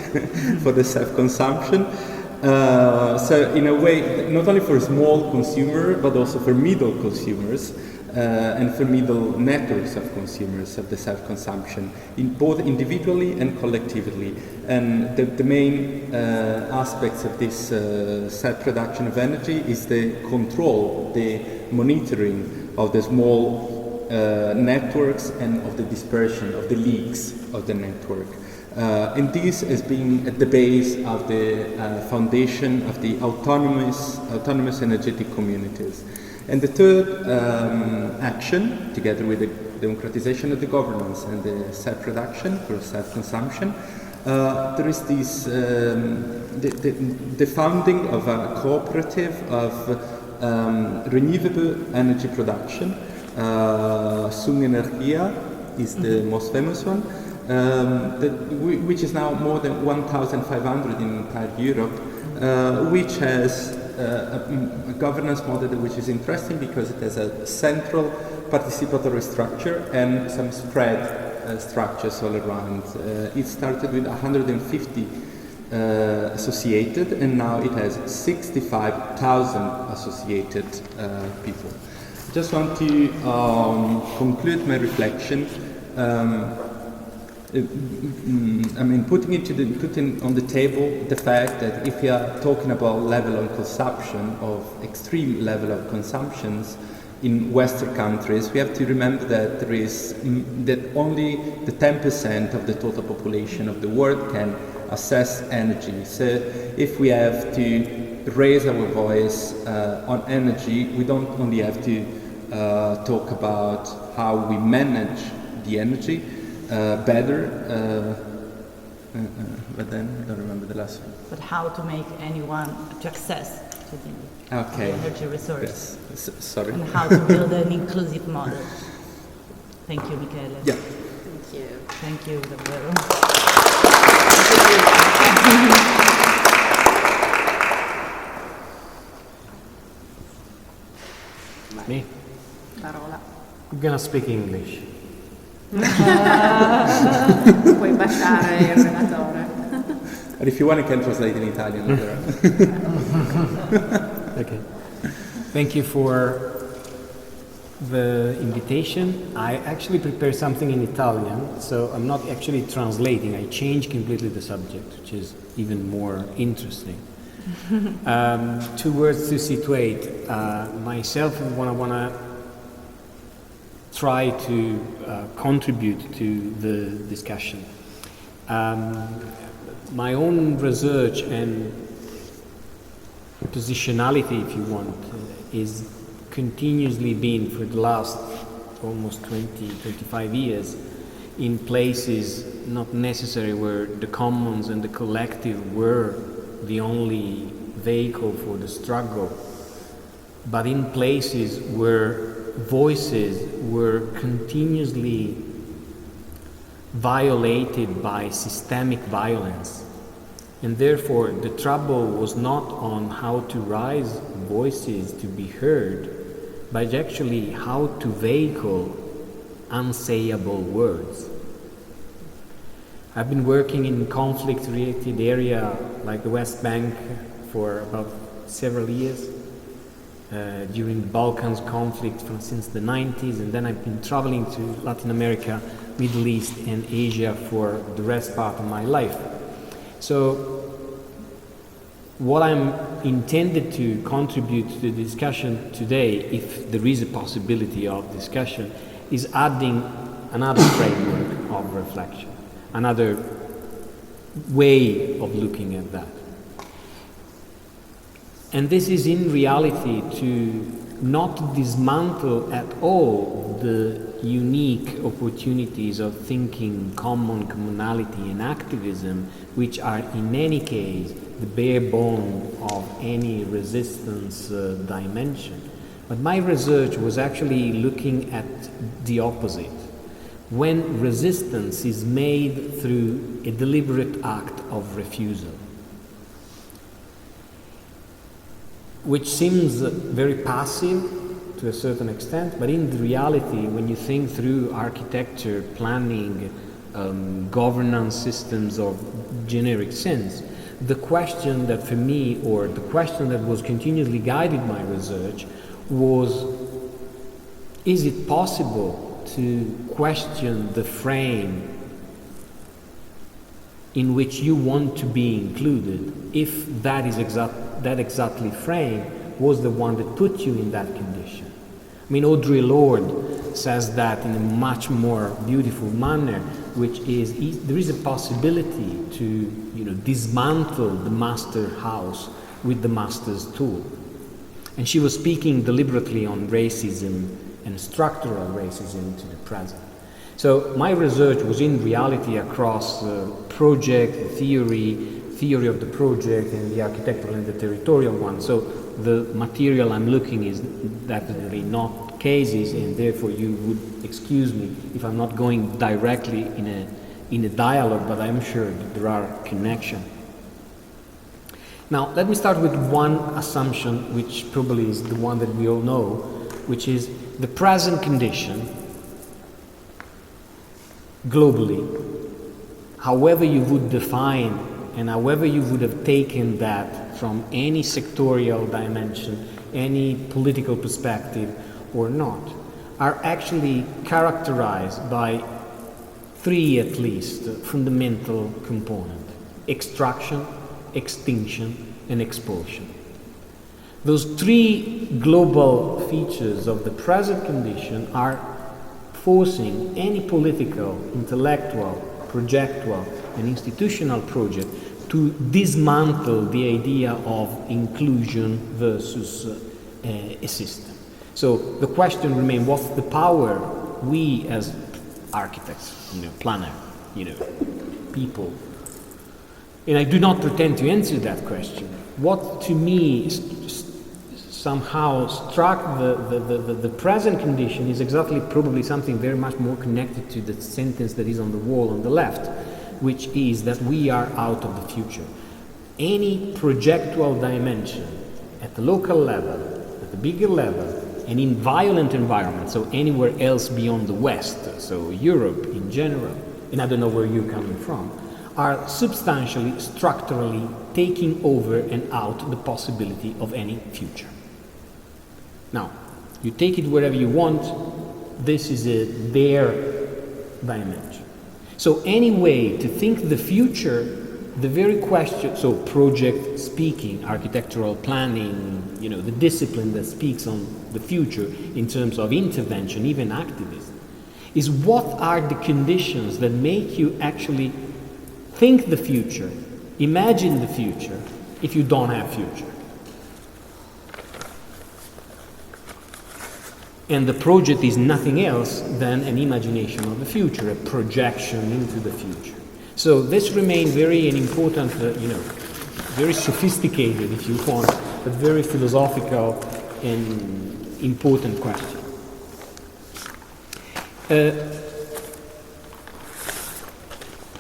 For the self-consumption. So in a way, not only for small consumer, but also for middle consumers, and for middle networks of consumers of the self-consumption, both individually and collectively. And the main aspects of this self-production of energy is the control, the monitoring of the small networks and of the dispersion, of the leaks of the network. And this has been at the base of the foundation of the autonomous energetic communities. And the third action, together with the democratization of the governance and the self-production for self-consumption, there is this the founding of a cooperative of renewable energy production. Sung Energia is the most famous one, which is now more than 1,500 in entire Europe, which has a governance model which is interesting because it has a central participatory structure and some spread structures all around. It started with 150 associated, and now it has 65,000 associated people. I just want to conclude my reflection. Putting on the table the fact that if we are talking about level of consumption, of extreme level of consumptions in Western countries, we have to remember that that only the 10% of the total population of the world can access energy. So if we have to raise our voice on energy, we don't only have to talk about how we manage the energy better, but then I don't remember the last one. But how to make anyone to access to the energy resource. Yes. Sorry. And how to build an inclusive model. Thank you, Michele. Yeah. Thank you. Thank you, davvero. Me? Parola. I'm gonna speak English. Puoi baciare il relatore. And if you want, I can translate in Italian. Okay. Thank you for the invitation. I actually prepared something in Italian, so I'm not actually translating. I changed completely the subject, which is even more interesting. 2 words to situate myself and what I want to try to contribute to the discussion. My own research and positionality, if you want, is continuously been for the last almost 25 years in places not necessarily where the commons and the collective were the only vehicle for the struggle, but in places where voices were continuously violated by systemic violence And therefore, the trouble was not on how to raise voices to be heard, but actually how to vehicle unsayable words. I've been working in conflict-related area like the West Bank for about several years, during the Balkans conflict since the 90s, and then I've been traveling to Latin America, Middle East and Asia for the rest part of my life. So what I'm intended to contribute to the discussion today, if there is a possibility of discussion, is adding another framework of reflection, another way of looking at that. And this is in reality to not dismantle at all the unique opportunities of thinking common, commonality and activism, which are in any case the bare bone of any resistance dimension. But my research was actually looking at the opposite. When resistance is made through a deliberate act of refusal, which seems very passive to a certain extent, but in reality, when you think through architecture, planning, governance systems of generic sense, the question that for me, or the question that was continuously guided my research was, is it possible to question the frame in which you want to be included, if that is exactly frame was the one that put you in that condition? I mean, Audre Lorde says that in a much more beautiful manner, which is there is a possibility to dismantle the master house with the master's tool. And she was speaking deliberately on racism and structural racism to the present. So my research was in reality across project, theory of the project, and the architectural and the territorial one. So the material I'm looking is definitely not cases, and therefore you would excuse me if I'm not going directly in a dialogue, but I'm sure that there are connections. Now, let me start with one assumption, which probably is the one that we all know, which is the present condition globally, however you would define and however you would have taken that from any sectorial dimension, any political perspective or not, are actually characterized by three at least fundamental components: extraction, extinction and expulsion. Those three global features of the present condition are forcing any political, intellectual, projectual and institutional project to dismantle the idea of inclusion versus a system. So the question remains, what's the power we as architects, planner, people, and I do not pretend to answer that question. What to me somehow struck the present condition is exactly probably something very much more connected to the sentence that is on the wall on the left, which is that we are out of the future. Any projectual dimension at the local level, at the bigger level, and in violent environments, so anywhere else beyond the West, so Europe in general, and I don't know where you're coming from, are substantially, structurally taking over and out the possibility of any future. Now, you take it wherever you want, this is their dimension. So any way to think the future, the very question, so project speaking, architectural planning, the discipline that speaks on the future in terms of intervention, even activism, is what are the conditions that make you actually think the future, imagine the future, if you don't have future. And the project is nothing else than an imagination of the future, a projection into the future. So this remains very an important, very sophisticated, if you want, but very philosophical and important question.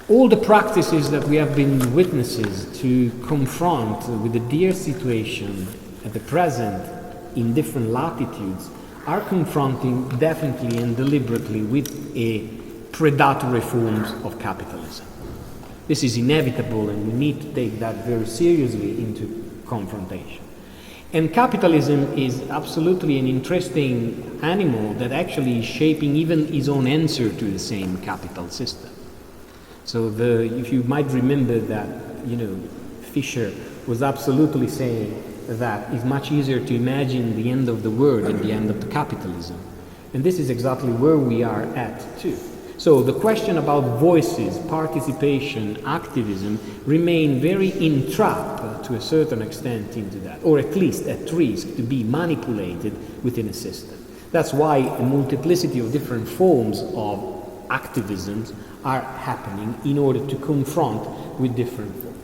all the practices that we have been witnesses to confront with the dear situation at the present in different latitudes are confronting definitely and deliberately with a predatory forms of capitalism. This is inevitable, and we need to take that very seriously into confrontation. And capitalism is absolutely an interesting animal that actually is shaping even his own answer to the same capital system. So if you might remember that, Fisher was absolutely saying that it's much easier to imagine the end of the world than the end of the capitalism. And this is exactly where we are at too. So the question about voices, participation, activism remain very entrapped to a certain extent into that, or at least at risk to be manipulated within a system. That's why a multiplicity of different forms of activisms are happening in order to confront with different forms.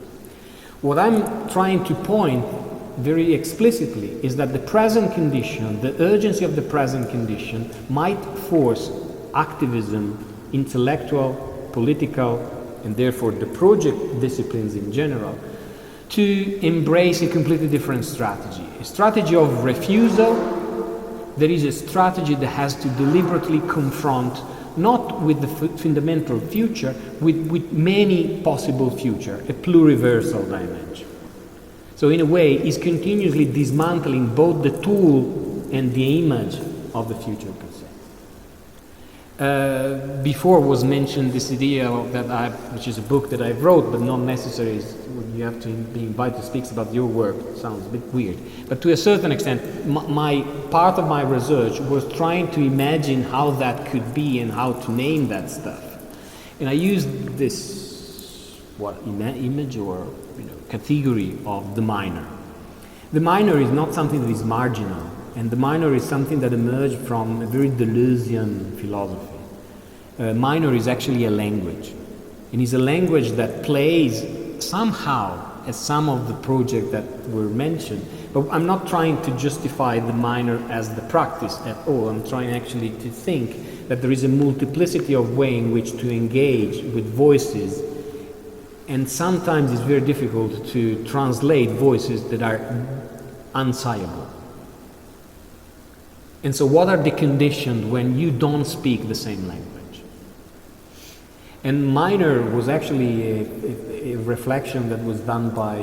What I'm trying to point very explicitly is that the present condition, the urgency of the present condition, might force activism, intellectual, political, and therefore the project disciplines in general, to embrace a completely different strategy. A strategy of refusal. There is a strategy that has to deliberately confront not with the fundamental future, with many possible future, a pluriversal dimension. So in a way, is continuously dismantling both the tool and the image of the future per se. Before was mentioned this idea which is a book that I wrote, but not necessarily when you have to be invited to speak about your work. It sounds a bit weird. But to a certain extent, part of my research was trying to imagine how that could be and how to name that stuff. And I used this image or category of the minor. The minor is not something that is marginal, and the minor is something that emerged from a very Deleuzian philosophy. Minor is actually a language, and is a language that plays somehow as some of the projects that were mentioned. But I'm not trying to justify the minor as the practice at all. I'm trying actually to think that there is a multiplicity of ways in which to engage with voices, and sometimes it's very difficult to translate voices that are unsayable. And so what are the conditions when you don't speak the same language? And minor was actually a reflection that was done by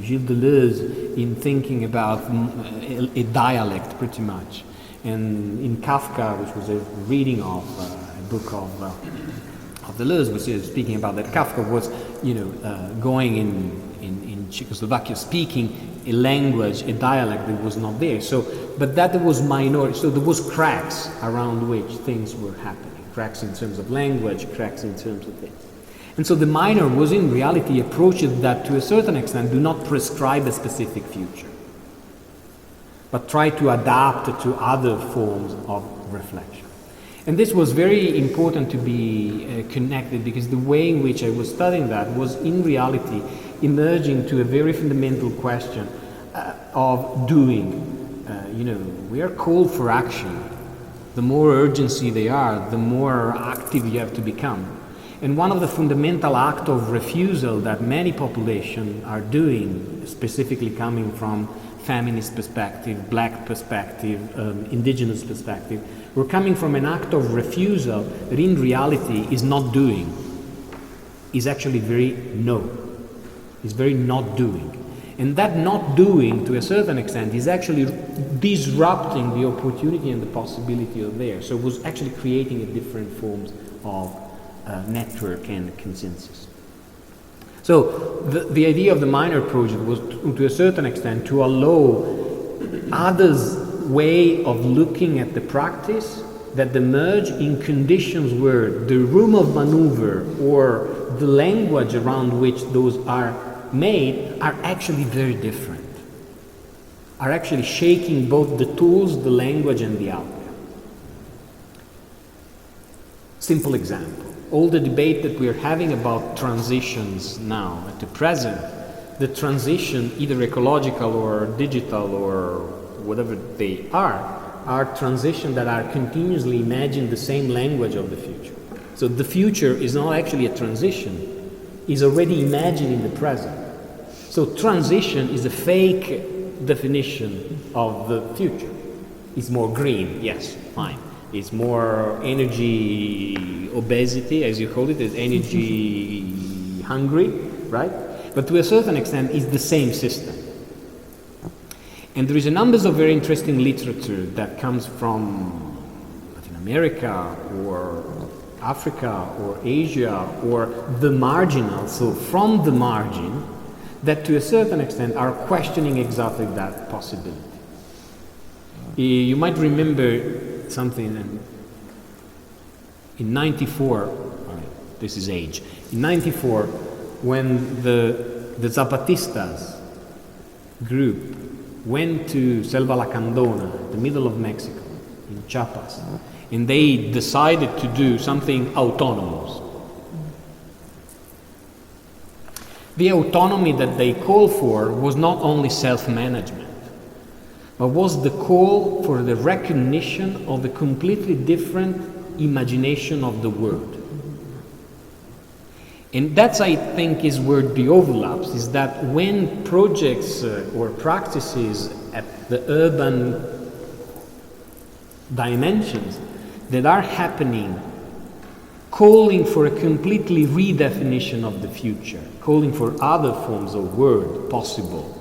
Gilles Deleuze in thinking about a dialect pretty much. And in Kafka, which was a reading of a book of Deleuze, was speaking about that Kafka was going in Czechoslovakia speaking a language, a dialect that was not there. But that was minority. So there was cracks around which things were happening. Cracks in terms of language, cracks in terms of things. And so the minor was in reality approaches that to a certain extent do not prescribe a specific future, but try to adapt to other forms of reflection. And this was very important to be connected, because the way in which I was studying that was in reality emerging to a very fundamental question of doing. We are called for action. The more urgency they are, the more active you have to become. And one of the fundamental acts of refusal that many populations are doing, specifically coming from feminist perspective, black perspective, indigenous perspective, we're coming from an act of refusal that in reality is not doing, is actually very is very not doing. And that not doing, to a certain extent, is actually disrupting the opportunity and the possibility of there. So it was actually creating a different forms of network and consensus. So the idea of the minor project was, to a certain extent, to allow others' way of looking at the practice that emerge in conditions where the room of maneuver or the language around which those are made are actually very different, are actually shaking both the tools, the language, and the outcome. Simple example. All the debate that we're having about transitions now at the present, the transition, either ecological or digital or whatever they are transitions that are continuously imagining the same language of the future. So the future is not actually a transition, it's already imagined in the present. So transition is a fake definition of the future. It's more green, yes, fine. It's more energy obesity, as you call it, it's energy hungry, right? But to a certain extent, it's the same system. And there is a number of very interesting literature that comes from Latin America or Africa or Asia or the marginal, so from the margin, that to a certain extent are questioning exactly that possibility. You might remember something in 94, this is age, in 94, when the Zapatistas group went to Selva Lacandona, the middle of Mexico, in Chiapas, and they decided to do something autonomous. The autonomy that they called for was not only self-management, but was the call for the recognition of a completely different imagination of the world. And that's, I think, is where the overlaps, is that when projects or practices at the urban dimensions that are happening, calling for a completely redefinition of the future, calling for other forms of world possible,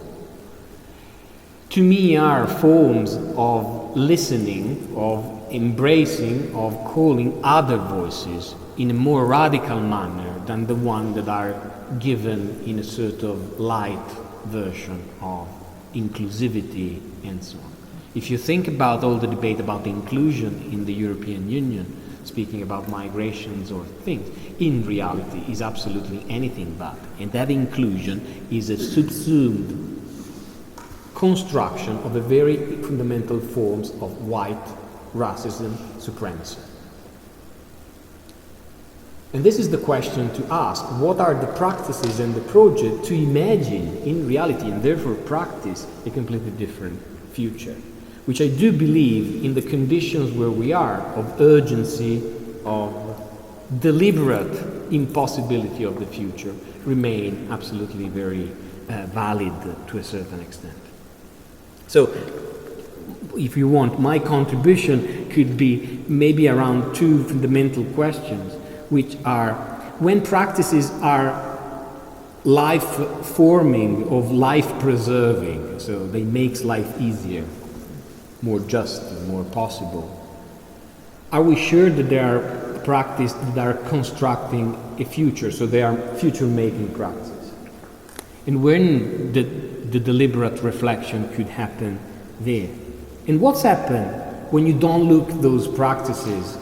to me are forms of listening, of embracing, of calling other voices in a more radical manner than the one that are given in a sort of light version of inclusivity and so on. If you think about all the debate about inclusion in the European Union, speaking about migrations or things, in reality is absolutely anything but. And that inclusion is a subsumed construction of the very fundamental forms of white racism, supremacy. And this is the question to ask: what are the practices and the project to imagine in reality and therefore practice a completely different future? Which I do believe in the conditions where we are, of urgency, of deliberate impossibility of the future, remain absolutely very valid to a certain extent. So, if you want, my contribution could be maybe around two fundamental questions, which are, when practices are life-forming, of life-preserving, so they make life easier, more just, more possible, are we sure that they are practices that are constructing a future, so they are future-making practices? And when the deliberate reflection could happen there? And what's happened when you don't look those practices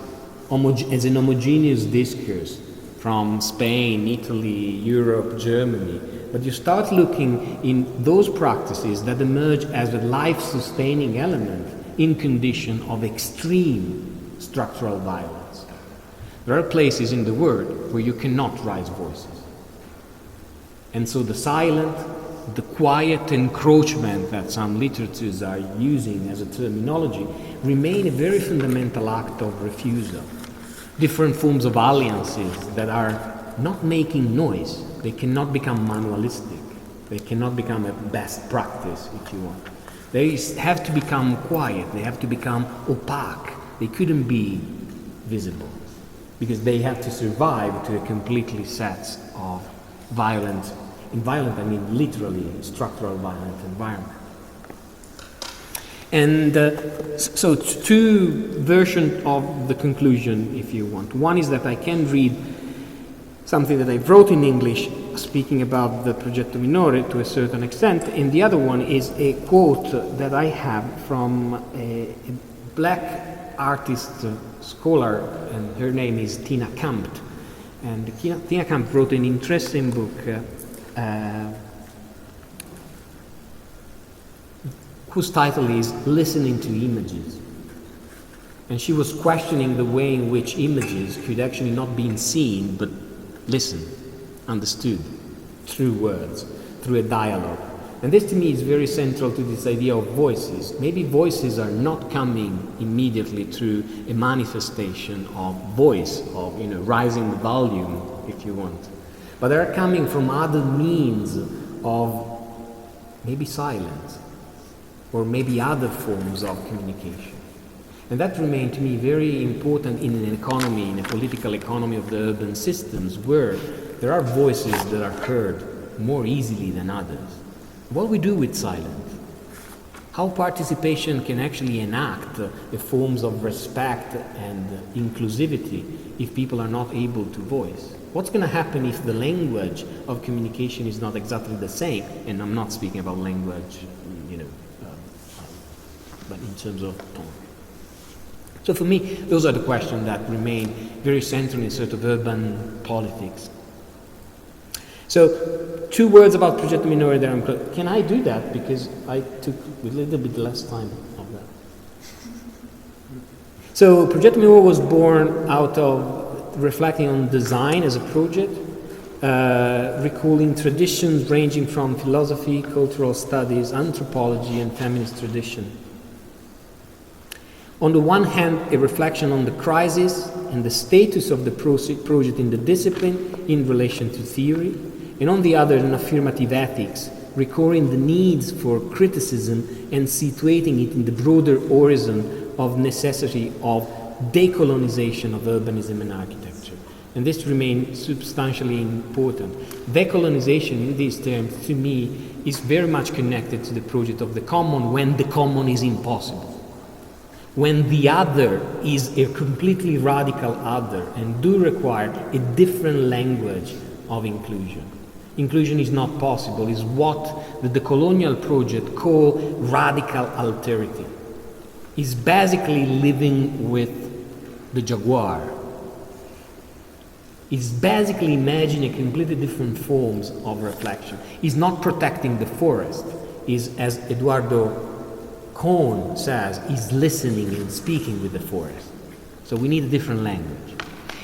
as an homogeneous discourse from Spain, Italy, Europe, Germany, but you start looking in those practices that emerge as a life-sustaining element in condition of extreme structural violence? There are places in the world where you cannot raise voices. And so the silent, the quiet encroachment that some literatures are using as a terminology remain a very fundamental act of refusal. Different forms of alliances that are not making noise, they cannot become manualistic, they cannot become a best practice, if you want. They have to become quiet, they have to become opaque, they couldn't be visible, because they have to survive to a completely set of violent, I mean literally structural violent environment. And so two versions of the conclusion, if you want. One is that I can read something that I wrote in English, speaking about the progetto minore to a certain extent, and the other one is a quote that I have from a black artist, scholar, and her name is Tina Kampt. And Tina Kampt wrote an interesting book whose title is Listening to Images. And she was questioning the way in which images could actually not be seen, but listened, understood, through words, through a dialogue, And this to me is very central to this idea of voices. Maybe voices are not coming immediately through a manifestation of voice, of rising the volume, if you want. But they are coming from other means of maybe silence, or maybe other forms of communication. And that remained to me very important in an economy, in a political economy of the urban systems, where there are voices that are heard more easily than others. What we do with silence? How participation can actually enact forms of respect and inclusivity if people are not able to voice? What's going to happen if the language of communication is not exactly the same? And I'm not speaking about language, but in terms of tone. So for me, those are the questions that remain very central in sort of urban politics. So, 2 words about progetto minore that can I do that? Because I took a little bit less time of that. So, progetto minore was born out of reflecting on design as a project, recalling traditions ranging from philosophy, cultural studies, anthropology, and feminist tradition. On the one hand, a reflection on the crisis and the status of the project in the discipline in relation to theory, and on the other, an affirmative ethics, recalling the needs for criticism and situating it in the broader horizon of necessity of decolonization of urbanism and architecture. And this remains substantially important. Decolonization in these terms, to me, is very much connected to the project of the common when the common is impossible. When the other is a completely radical other and do require a different language of inclusion. Inclusion is not possible, is what the decolonial project call radical alterity. Is basically living with the jaguar. Is basically imagining completely different forms of reflection. Is not protecting the forest. Is, as Eduardo Kohn says, is listening and speaking with the forest. So we need a different language.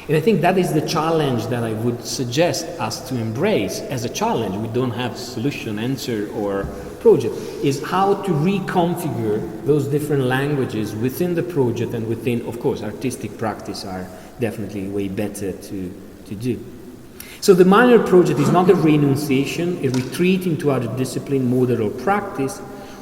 And I think that is the challenge that I would suggest us to embrace as a challenge. We don't have solution, answer, or project, is how to reconfigure those different languages within the project and within, of course, artistic practice are definitely way better to do. So the minor project is not a renunciation, a retreat into other discipline, model, or practice,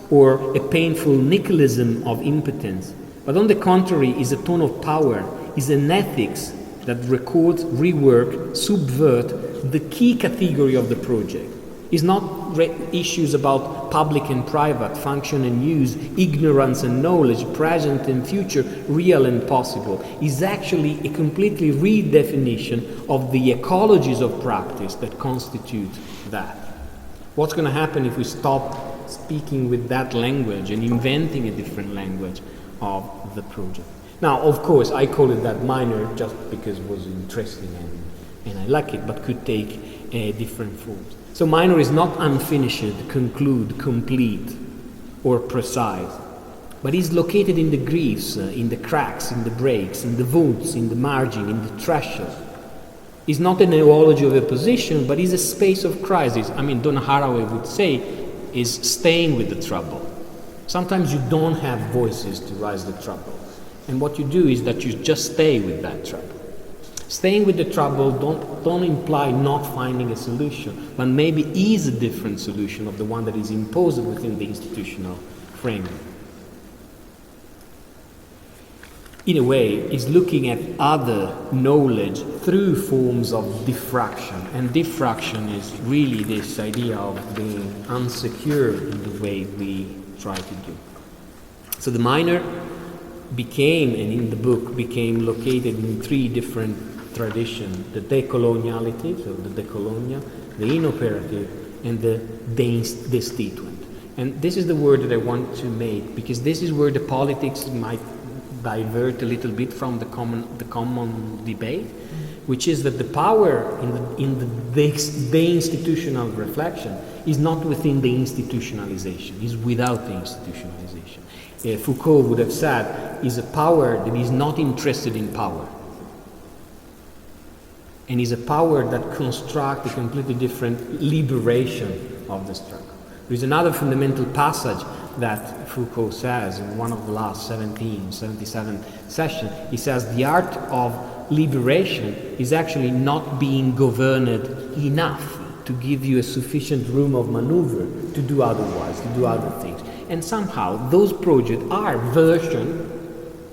or a painful nihilism of impotence, but on the contrary is a tone of power, is an ethics that records, rework, subvert the key category of the project. Is not issues about public and private, function and use, ignorance and knowledge, present and future, real and possible. Is actually a completely redefinition of the ecologies of practice that constitute that. What's going to happen if we stop speaking with that language and inventing a different language of the project? Now, of course, I call it that minor just because it was interesting and I like it, but could take different forms. So minor is not unfinished, conclude, complete, or precise, but is located in the grooves, in the cracks, in the breaks, in the voids, in the margin, in the threshold. Is not a neology of a position, but is a space of crisis. I mean, Donna Haraway would say, is staying with the trouble. Sometimes you don't have voices to rise the trouble. And what you do is that you just stay with that trouble. Staying with the trouble don't imply not finding a solution, but maybe is a different solution of the one that is imposed within the institutional framework. In a way, is looking at other knowledge through forms of diffraction. And diffraction is really this idea of being unsecure in the way we try to do. So the minor became, and in the book, became located in 3 different traditions: the decoloniality, so the decolonia, the inoperative, and the destituent. And this is the word that I want to make, because this is where the politics might divert a little bit from the common debate, which is that the power in the institutional reflection is not within the institutionalization, is without the institutionalization. Foucault would have said, is a power that is not interested in power, and is a power that constructs a completely different liberation of the struggle. There is another fundamental passage that Foucault says in one of the last 77 sessions. He says the art of liberation is actually not being governed enough to give you a sufficient room of maneuver to do otherwise, to do other things. And somehow those projects are version,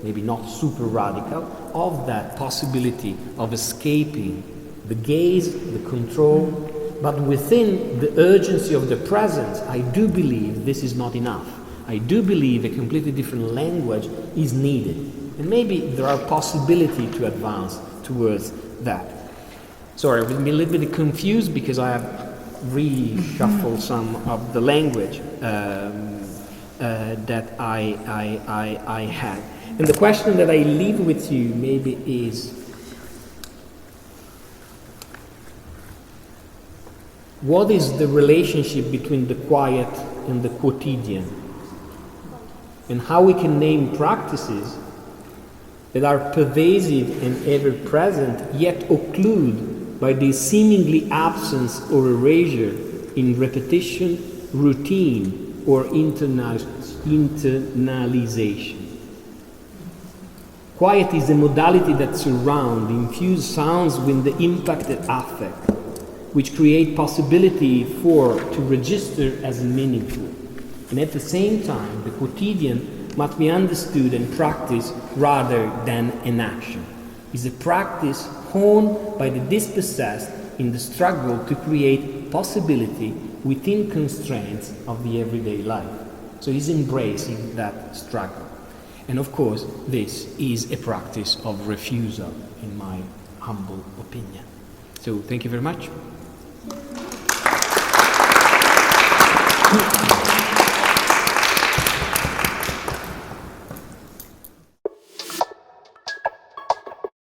maybe not super radical, of that possibility of escaping the gaze, the control, but within the urgency of the present, I do believe this is not enough. I do believe a completely different language is needed. And maybe there are possibilities to advance towards that. Sorry, I've been a little bit confused because I have reshuffled some of the language that I had. And the question that I leave with you maybe is, what is the relationship between the quiet and the quotidian? And how we can name practices that are pervasive and ever-present, yet occlude by the seemingly absence or erasure in repetition, routine, or internalization. Quiet is a modality that surrounds, infuse sounds with the impacted affect, which create possibility to register as meaningful. And at the same time, the quotidian must be understood and practiced rather than an action. It's a practice honed by the dispossessed in the struggle to create possibility within constraints of the everyday life. So it's embracing that struggle. And of course, this is a practice of refusal, in my humble opinion. So thank you very much.